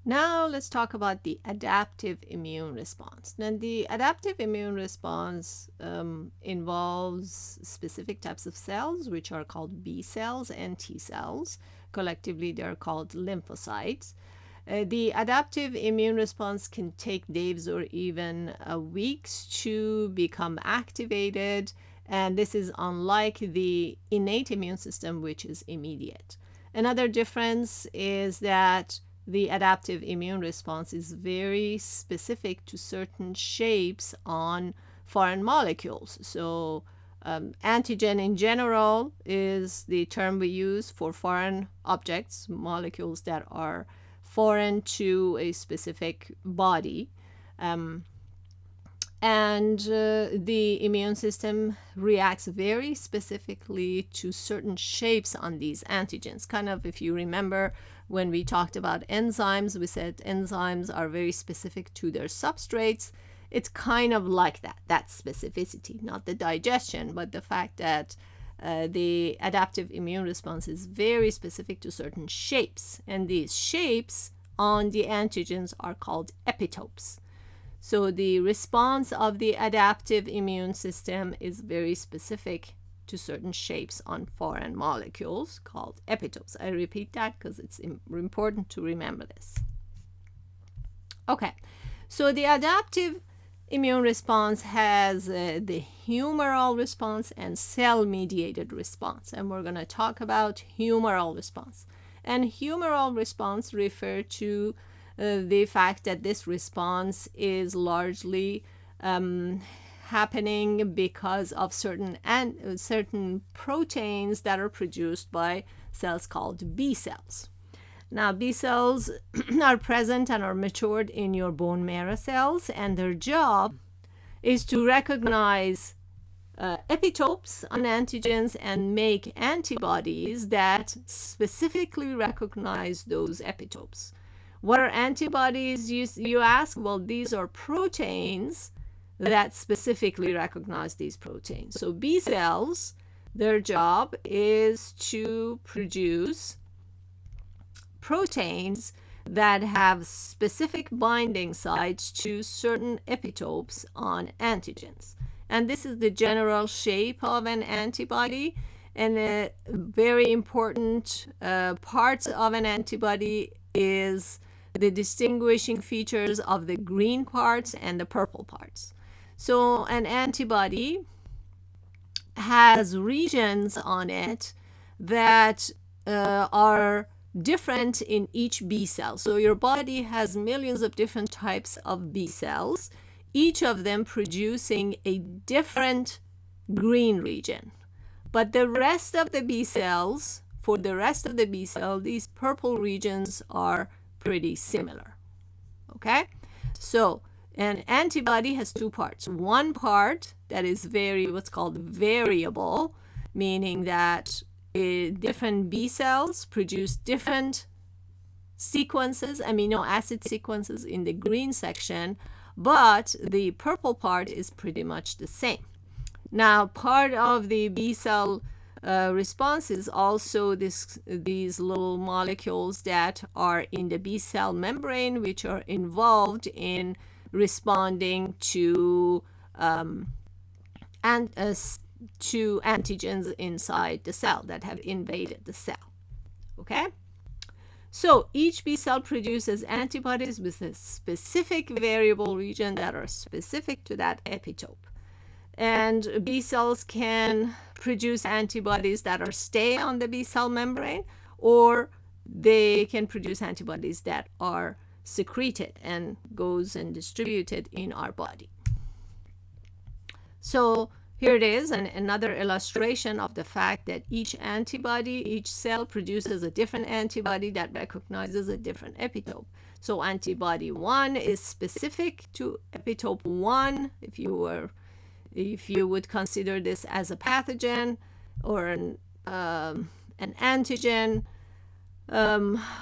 Now let's talk about the adaptive immune response. Now, the adaptive immune response involves specific types of cells, which are called B cells and T cells. Collectively, they're called lymphocytes. The adaptive immune response can take days or even weeks to become activated, and this is unlike the innate immune system, which is immediate. Another difference is that the adaptive immune response is very specific to certain shapes on foreign molecules. So, antigen in general is the term we use for foreign objects, molecules that are foreign to a specific body. Um, and the immune system reacts very specifically to certain shapes on these antigens. Kind of, if you remember, when we talked about enzymes, we said enzymes are very specific to their substrates. It's kind of like that specificity, not the digestion, but the fact that the adaptive immune response is very specific to certain shapes. And these shapes on the antigens are called epitopes. So the response of the adaptive immune system is very specific to certain shapes on foreign molecules called epitopes. I repeat that because it's important to remember this. Okay, so the adaptive immune response has the humoral response and cell-mediated response, and we're going to talk about humoral response. And humoral response refer to the fact that this response is largely happening because of certain proteins that are produced by cells called B cells. Now, B cells are present and are matured in your bone marrow cells, and their job is to recognize epitopes on antigens and make antibodies that specifically recognize those epitopes. What are antibodies, you ask? Well, these are proteins that specifically recognize these proteins. So B cells, their job is to produce proteins that have specific binding sites to certain epitopes on antigens. And this is the general shape of an antibody. And a very important part of an antibody is the distinguishing features of the green parts and the purple parts. So an antibody has regions on it that are different in each B cell. So your body has millions of different types of B cells, each of them producing a different green region. But the rest of the B cells, for the rest of the B cell, these purple regions are pretty similar. Okay? So an antibody has two parts. One part that is what's called variable, meaning that different B cells produce different sequences, amino acid sequences in the green section, but the purple part is pretty much the same. Now, part of the B cell response is also these little molecules that are in the B cell membrane, which are involved in responding to antigens inside the cell that have invaded the cell. Okay? So each B cell produces antibodies with a specific variable region that are specific to that epitope. And B cells can produce antibodies that stay on the B cell membrane, or they can produce antibodies that are secreted and goes and distributed in our body. So here it is, another illustration of the fact that each cell produces a different antibody that recognizes a different epitope. So antibody 1 is specific to epitope 1, if you would consider this as a pathogen or an antigen,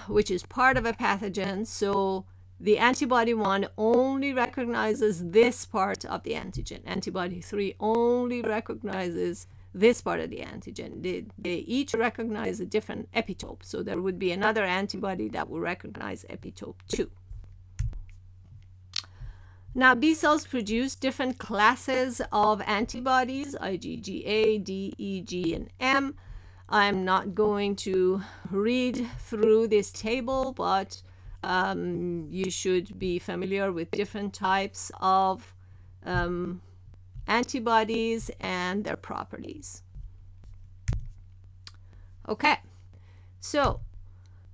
which is part of a pathogen. So the antibody 1 only recognizes this part of the antigen. Antibody 3 only recognizes this part of the antigen. They each recognize a different epitope. So there would be another antibody that will recognize epitope 2. Now, B cells produce different classes of antibodies, IgG, D, E, G, and M. I'm not going to read through this table, but you should be familiar with different types of antibodies and their properties. Okay, so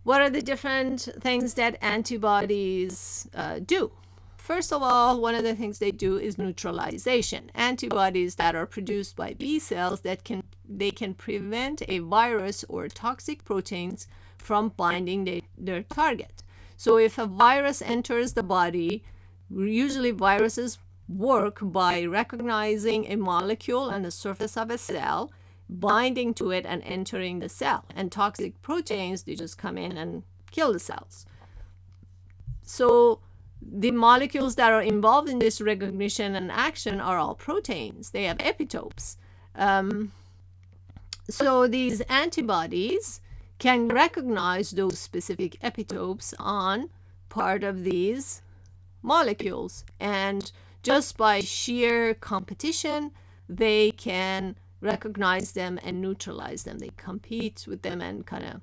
what are the different things that antibodies do? First of all, one of the things they do is neutralization. Antibodies that are produced by B cells that can prevent a virus or toxic proteins from binding their target. So if a virus enters the body, usually viruses work by recognizing a molecule on the surface of a cell, binding to it and entering the cell. And toxic proteins, they just come in and kill the cells. So the molecules that are involved in this recognition and action are all proteins. They have epitopes. So these antibodies can recognize those specific epitopes on part of these molecules. And just by sheer competition, they can recognize them and neutralize them. They compete with them and kind of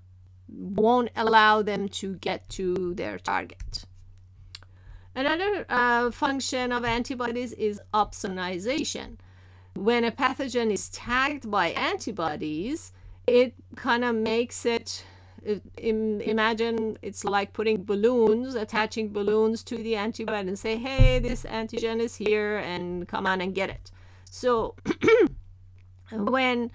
won't allow them to get to their target. Another function of antibodies is opsonization. When a pathogen is tagged by antibodies, it kind of makes it, imagine it's like putting balloons, attaching balloons to the antibody and say, hey, this antigen is here and come on and get it. So when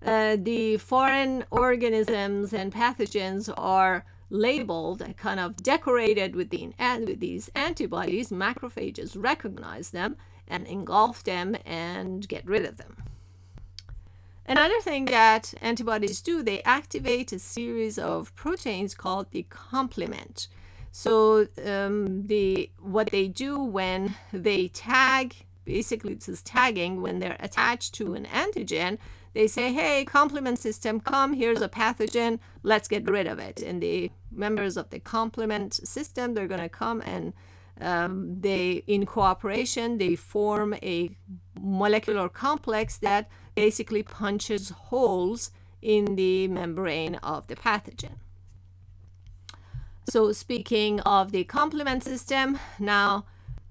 the foreign organisms and pathogens are labeled, kind of decorated with these antibodies, macrophages recognize them and engulf them and get rid of them. Another thing that antibodies do, they activate a series of proteins called the complement. So what they do when they tag, basically this is tagging, when they're attached to an antigen, they say, hey, complement system, come, here's a pathogen, let's get rid of it. And the members of the complement system, they're going to come and in cooperation, they form a molecular complex that basically punches holes in the membrane of the pathogen. So speaking of the complement system, now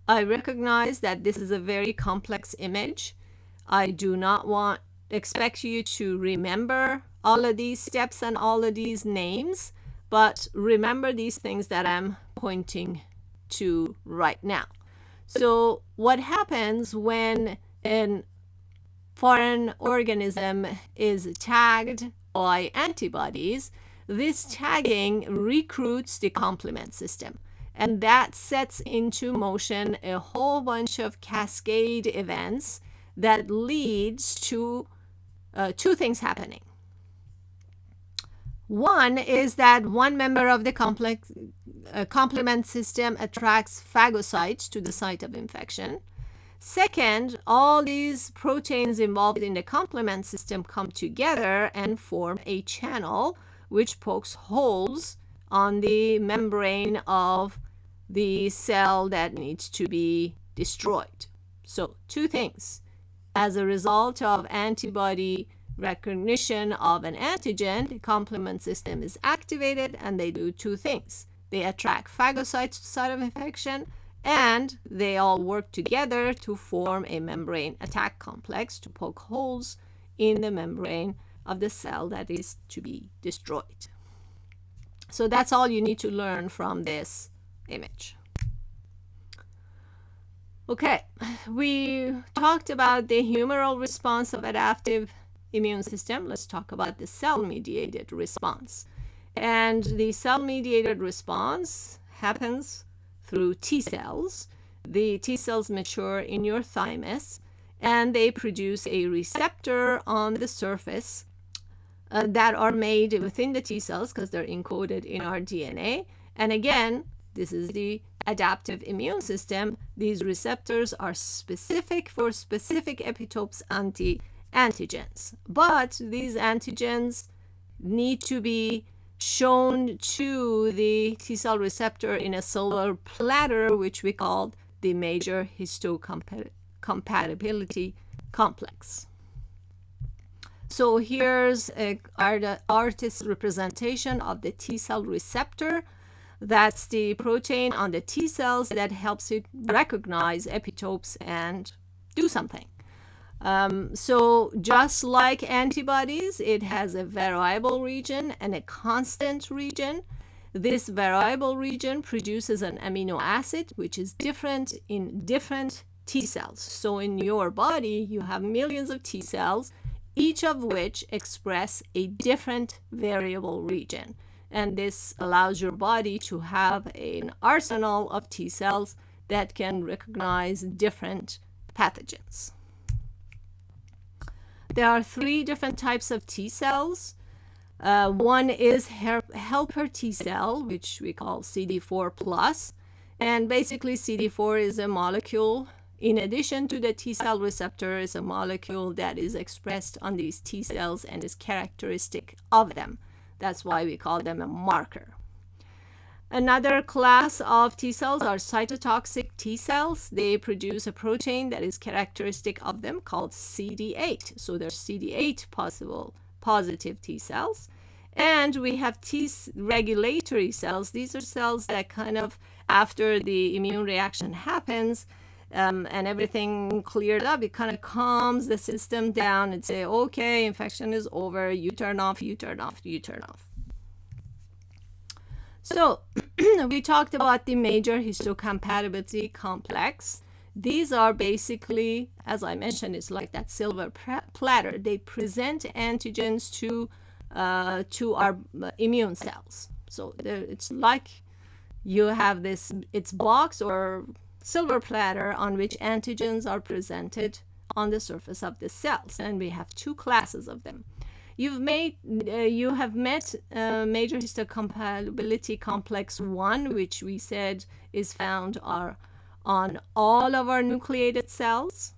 I recognize that this is a very complex image. I do not expect you to remember all of these steps and all of these names, but remember these things that I'm pointing to right now. So what happens when a foreign organism is tagged by antibodies? This tagging recruits the complement system, and that sets into motion a whole bunch of cascade events that leads to two things happening. One is that one member of the complement system attracts phagocytes to the site of infection. Second, all these proteins involved in the complement system come together and form a channel which pokes holes on the membrane of the cell that needs to be destroyed. So, two things. As a result of antibody recognition of an antigen, the complement system is activated and they do two things. They attract phagocytes to the site of infection, and they all work together to form a membrane attack complex to poke holes in the membrane of the cell that is to be destroyed. So that's all you need to learn from this image. Okay, we talked about the humoral response of adaptive immune system. Let's talk about the cell-mediated response. And the cell-mediated response happens through T cells. The T cells mature in your thymus, and they produce a receptor on the surface that are made within the T cells because they're encoded in our DNA. And again, this is the adaptive immune system. These receptors are specific for specific epitopes on the antigens. But these antigens need to be shown to the T cell receptor in a silver platter, which we called the major histocompatibility complex. So here's the artist's representation of the T cell receptor. That's the protein on the T cells that helps it recognize epitopes and do something. So just like antibodies, it has a variable region and a constant region. This variable region produces an amino acid, which is different in different T cells. So in your body, you have millions of T cells, each of which express a different variable region. And this allows your body to have an arsenal of T cells that can recognize different pathogens. There are 3 different types of T cells. One is helper T cell, which we call CD4+. And basically CD4 is a molecule, in addition to the T cell receptor, is a molecule that is expressed on these T cells and is characteristic of them. That's why we call them a marker. Another class of T cells are cytotoxic T cells. They produce a protein that is characteristic of them called CD8. So there's CD8 positive T cells. And we have T regulatory cells. These are cells that kind of, after the immune reaction happens, and everything cleared up, it kind of calms the system down and say, okay, infection is over, you turn off, you turn off, you turn off. So we talked about the major histocompatibility complex. These are basically, as I mentioned, it's like that silver platter. They present antigens to our immune cells. So it's like you have this, it's box or silver platter on which antigens are presented on the surface of the cells, and we have 2 classes of them. You have met major histocompatibility complex 1, which we said is found on all of our nucleated cells.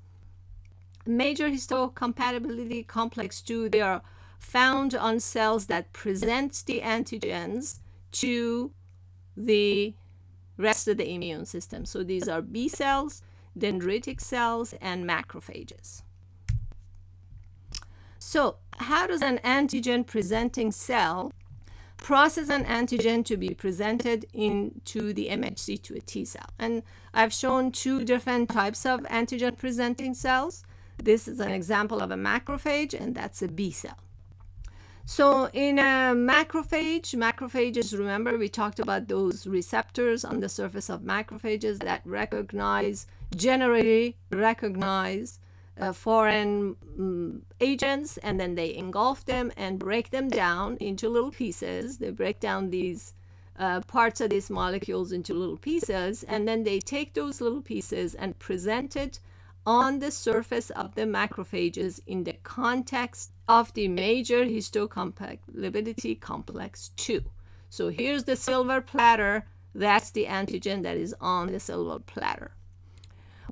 Major histocompatibility complex 2, they are found on cells that present the antigens to the rest of the immune system. So these are B cells, dendritic cells, and macrophages. So how does an antigen presenting cell process an antigen to be presented into the MHC to a T cell? And I've shown 2 different types of antigen presenting cells. This is an example of a macrophage, and that's a B cell. So in a macrophages, remember we talked about those receptors on the surface of macrophages that generally recognize foreign agents, and then they engulf them and break them down into little pieces. They break down these parts of these molecules into little pieces, and then they take those little pieces and present it on the surface of the macrophages in the context of the major histocompatibility complex 2. So here's the silver platter. That's the antigen that is on the silver platter.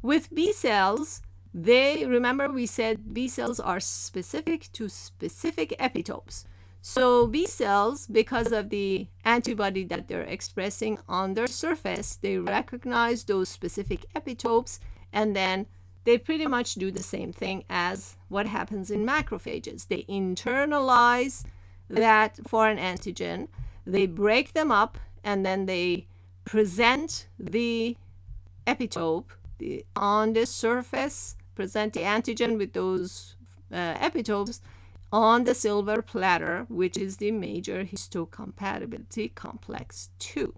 With B cells, remember we said B cells are specific to specific epitopes. So B cells, because of the antibody that they're expressing on their surface, they recognize those specific epitopes, and then they pretty much do the same thing as what happens in macrophages. They internalize that foreign antigen, they break them up, and then they present the epitope on the surface, present the antigen with those epitopes on the silver platter, which is the major histocompatibility complex 2.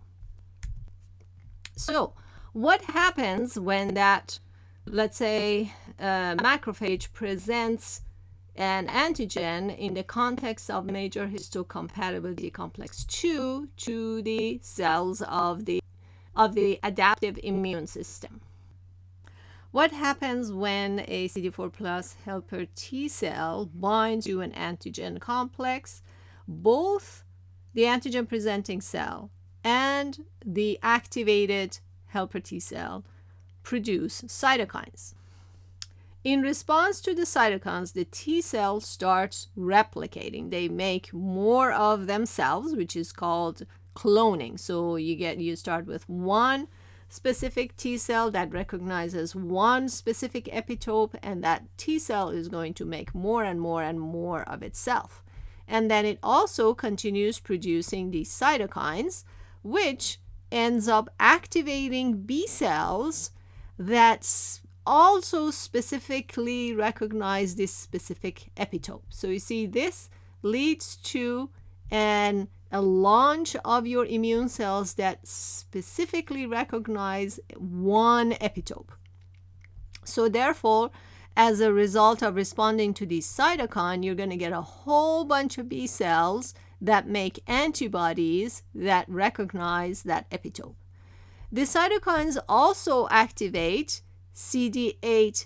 So what happens when that, let's say, macrophage presents an antigen in the context of major histocompatibility complex 2 to the cells of the adaptive immune system? What happens when a CD4+ helper T cell binds to an antigen complex? Both the antigen presenting cell and the activated helper T cell produce cytokines. In response to the cytokines, the T cell starts replicating. They make more of themselves, which is called cloning. So you start with one specific T cell that recognizes one specific epitope, and that T cell is going to make more and more and more of itself. And then it also continues producing these cytokines, which ends up activating B cells that also specifically recognize this specific epitope. So you see, this leads to a launch of your immune cells that specifically recognize one epitope. So therefore, as a result of responding to these cytokine, you're going to get a whole bunch of B cells that make antibodies that recognize that epitope. The cytokines also activate CD8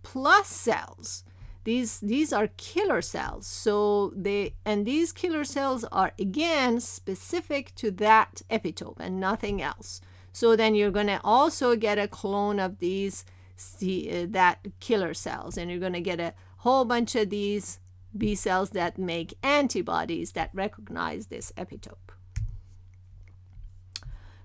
plus cells. These are killer cells. So these killer cells are again specific to that epitope and nothing else. So then you're going to also get a clone of these that killer cells, and you're going to get a whole bunch of these B cells that make antibodies that recognize this epitope.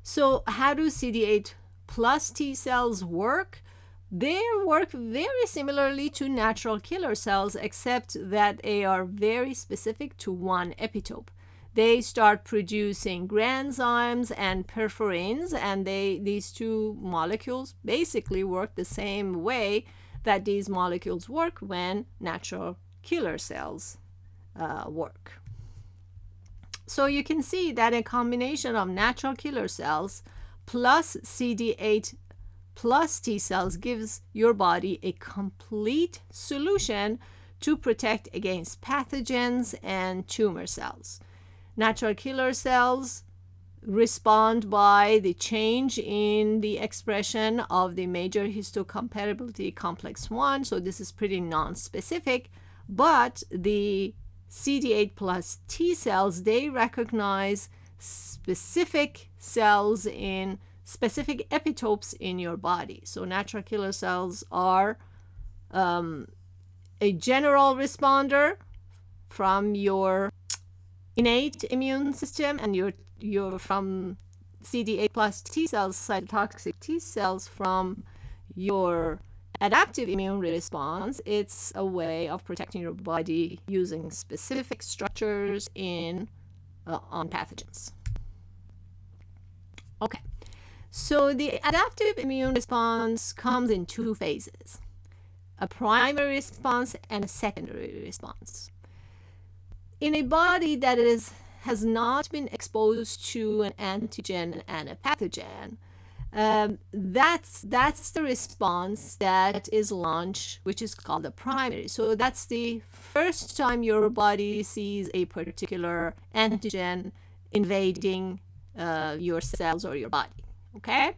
So how do CD8 plus T cells work? They work very similarly to natural killer cells, except that they are very specific to one epitope. They start producing granzymes and perforins, and these two molecules basically work the same way that these molecules work when natural killer cells work. So you can see that a combination of natural killer cells plus CD8 plus T cells gives your body a complete solution to protect against pathogens and tumor cells. Natural killer cells respond by the change in the expression of the major histocompatibility complex 1. So this is pretty non-specific, but the CD8 plus T cells, they recognize specific cells in specific epitopes in your body. So natural killer cells are a general responder from your innate immune system, and you're from CD8 plus T cells, cytotoxic T cells, from your adaptive immune response. It's a way of protecting your body using specific structures on pathogens. Okay, so the adaptive immune response comes in two phases: a primary response and a secondary response. In a body that has not been exposed to an antigen and a pathogen, that's the response that is launched, which is called the primary. So that's the first time your body sees a particular antigen invading your cells or your body. Okay,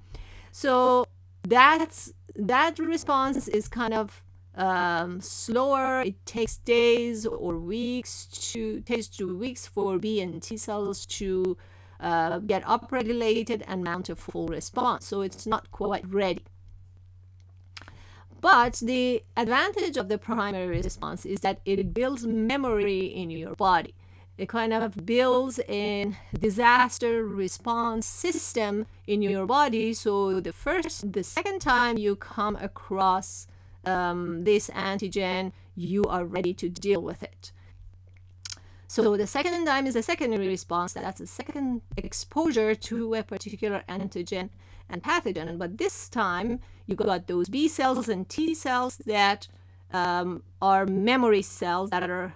so that response is kind of slower. It takes days or weeks for B and T cells to get upregulated and mount a full response. So it's not quite ready. But the advantage of the primary response is that it builds memory in your body. It kind of builds a disaster response system in your body. So the second time you come across this antigen, you are ready to deal with it. So the second time is a secondary response. That's a second exposure to a particular antigen and pathogen. But this time, you got those B cells and T cells that are memory cells that are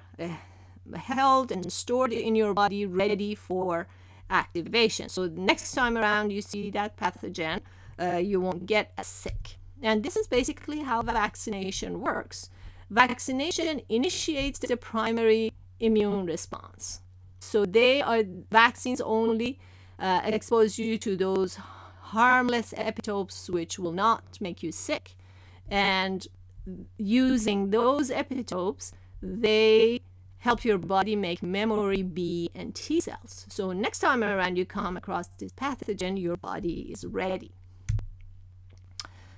held and stored in your body, ready for activation. So next time around you see that pathogen, you won't get as sick. And this is basically how vaccination works. Vaccination initiates the primary immune response. So vaccines only expose you to those harmless epitopes which will not make you sick. And using those epitopes, they help your body make memory B and T cells. So next time around you come across this pathogen, your body is ready.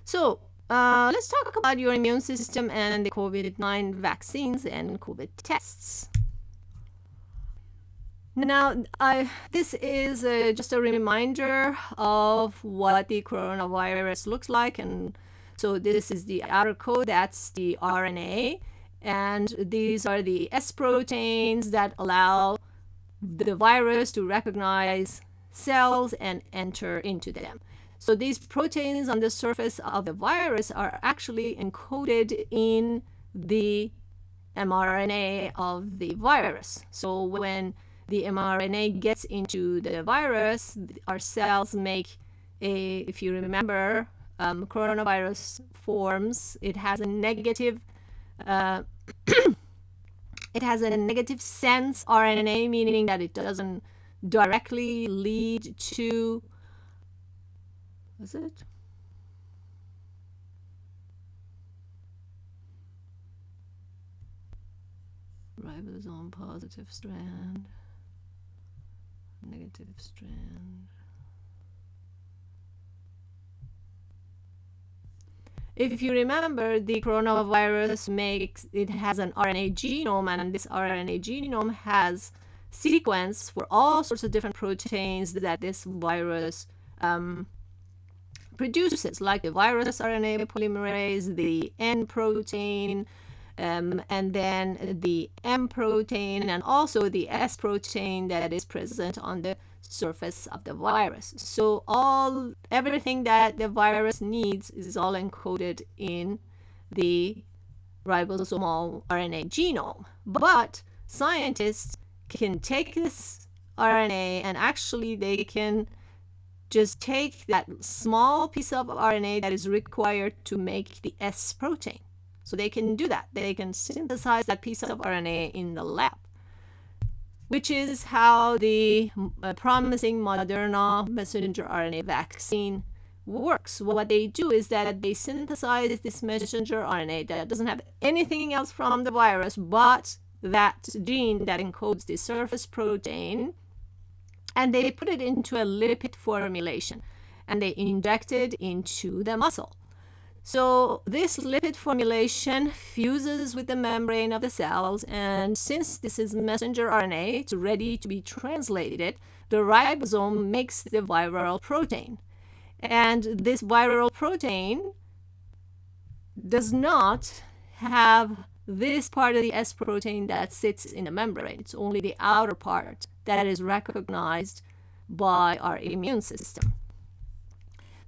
So let's talk about your immune system and the COVID-19 vaccines and COVID tests. Now, this is just a reminder of what the coronavirus looks like. And so this is the outer coat, that's the RNA. And these are the S proteins that allow the virus to recognize cells and enter into them. So these proteins on the surface of the virus are actually encoded in the mRNA of the virus. So when the mRNA gets into the virus, our cells make if you remember, coronavirus forms, it has a negative it has a negative sense RNA, meaning that it doesn't directly lead to, was it? Ribosome positive strand, negative strand. If you remember, the coronavirus has an RNA genome, and this RNA genome has sequence for all sorts of different proteins that this virus produces, like the virus RNA polymerase, the N protein, and then the M protein, and also the S protein that is present on the surface of the virus. So everything that the virus needs is all encoded in the ribosomal RNA genome. But scientists can take this RNA and actually they can just take that small piece of RNA that is required to make the S protein. So they can do that. They can synthesize that piece of RNA in the lab, which is how the promising Moderna messenger RNA vaccine works. What they do is that they synthesize this messenger RNA that doesn't have anything else from the virus but that gene that encodes the surface protein, and they put it into a lipid formulation and they inject it into the muscle. So this lipid formulation fuses with the membrane of the cells, and since this is messenger RNA, it's ready to be translated, the ribosome makes the viral protein. And this viral protein does not have this part of the S protein that sits in the membrane. It's only the outer part that is recognized by our immune system.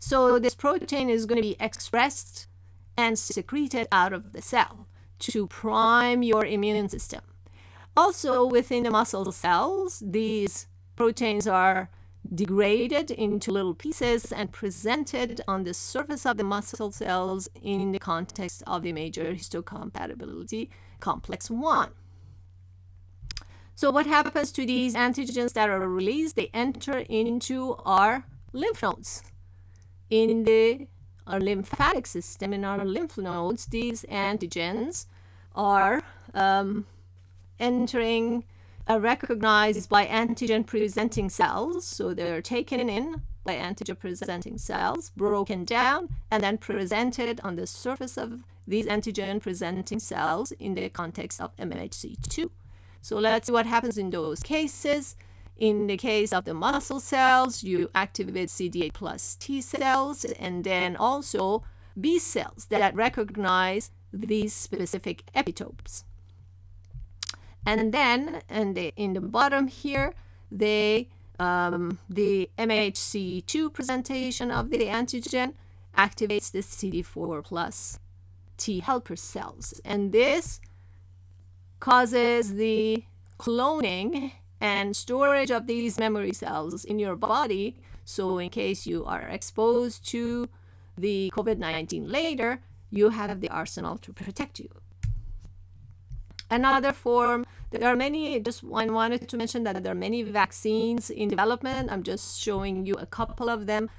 So this protein is going to be expressed and secreted out of the cell to prime your immune system. Also, within the muscle cells, these proteins are degraded into little pieces and presented on the surface of the muscle cells in the context of the major histocompatibility complex 1. So what happens to these antigens that are released? They enter into our lymph nodes. In our lymphatic system, in our lymph nodes, these antigens are recognized by antigen-presenting cells. So they're taken in by antigen-presenting cells, broken down, and then presented on the surface of these antigen-presenting cells in the context of MHC2. So let's see what happens in those cases. In the case of the muscle cells, you activate CD8 plus T cells and then also B cells that recognize these specific epitopes. And then in the bottom here, the MHC2 presentation of the antigen activates the CD4 plus T helper cells. And this causes the cloning and storage of these memory cells in your body. So in case you are exposed to the COVID-19 later, you have the arsenal to protect you. Another form, there are many, I wanted to mention that there are many vaccines in development. I'm just showing you a couple of them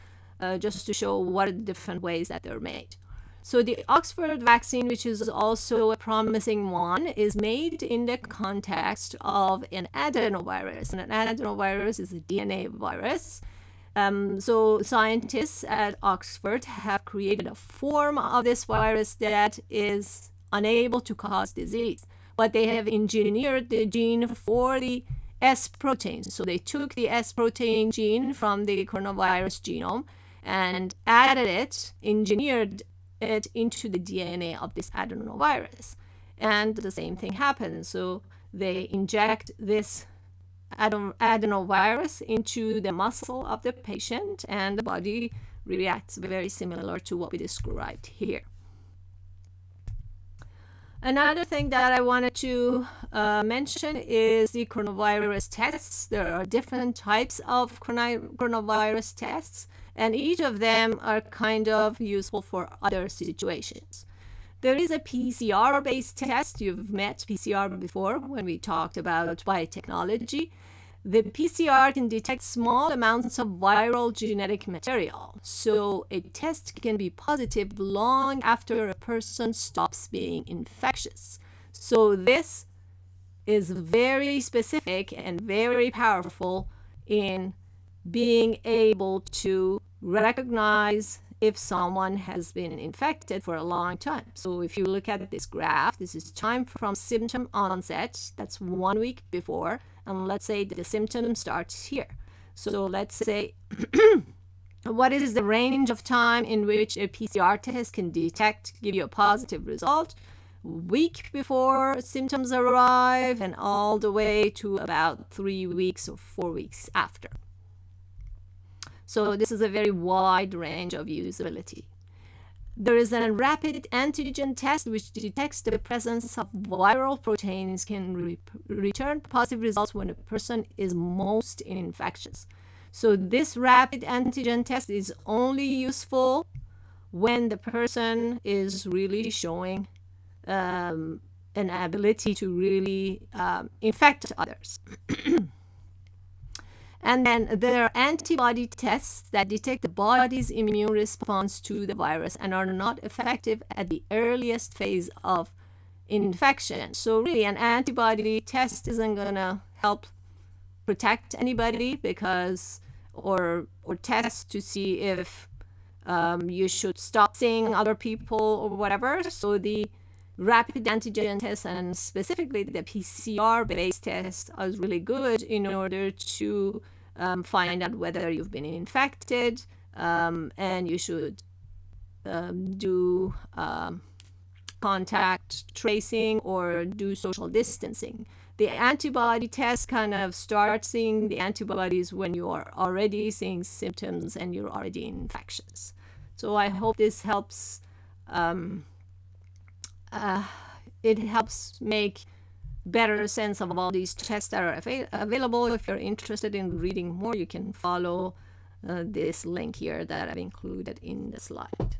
just to show what are the different ways that they're made. So the Oxford vaccine, which is also a promising one, is made in the context of an adenovirus. And an adenovirus is a DNA virus. So scientists at Oxford have created a form of this virus that is unable to cause disease, but they have engineered the gene for the S protein. So they took the S protein gene from the coronavirus genome and added it, engineered it into the DNA of this adenovirus. And the same thing happens. So they inject this adenovirus into the muscle of the patient, and the body reacts very similar to what we described here. Another thing that I wanted to mention is the coronavirus tests. There are different types of coronavirus tests, and each of them are kind of useful for other situations. There is a PCR-based test. You've met PCR before when we talked about biotechnology. The PCR can detect small amounts of viral genetic material, so a test can be positive long after a person stops being infectious. So this is very specific and very powerful in being able to recognize if someone has been infected for a long time. So if you look at this graph, this is time from symptom onset, that's 1 week before, and let's say the symptom starts here. So let's say what is the range of time in which a PCR test can detect, give you a positive result? Week before symptoms arrive and all the way to about 3 weeks or 4 weeks after. So this is a very wide range of usability. There is a rapid antigen test which detects the presence of viral proteins, can return positive results when a person is most infectious. So this rapid antigen test is only useful when the person is really showing an ability to really infect others. And then there are antibody tests that detect the body's immune response to the virus and are not effective at the earliest phase of infection. So really an antibody test isn't going to help protect anybody because or test to see if you should stop seeing other people or whatever. So the rapid antigen test and specifically the PCR-based test is really good in order to find out whether you've been infected, and you should do contact tracing or do social distancing. The antibody test kind of starts seeing the antibodies when you are already seeing symptoms and you're already infectious. So I hope this helps. It helps make better sense of all these tests that are available. If you're interested in reading more, you can follow this link here that I've included in the slide.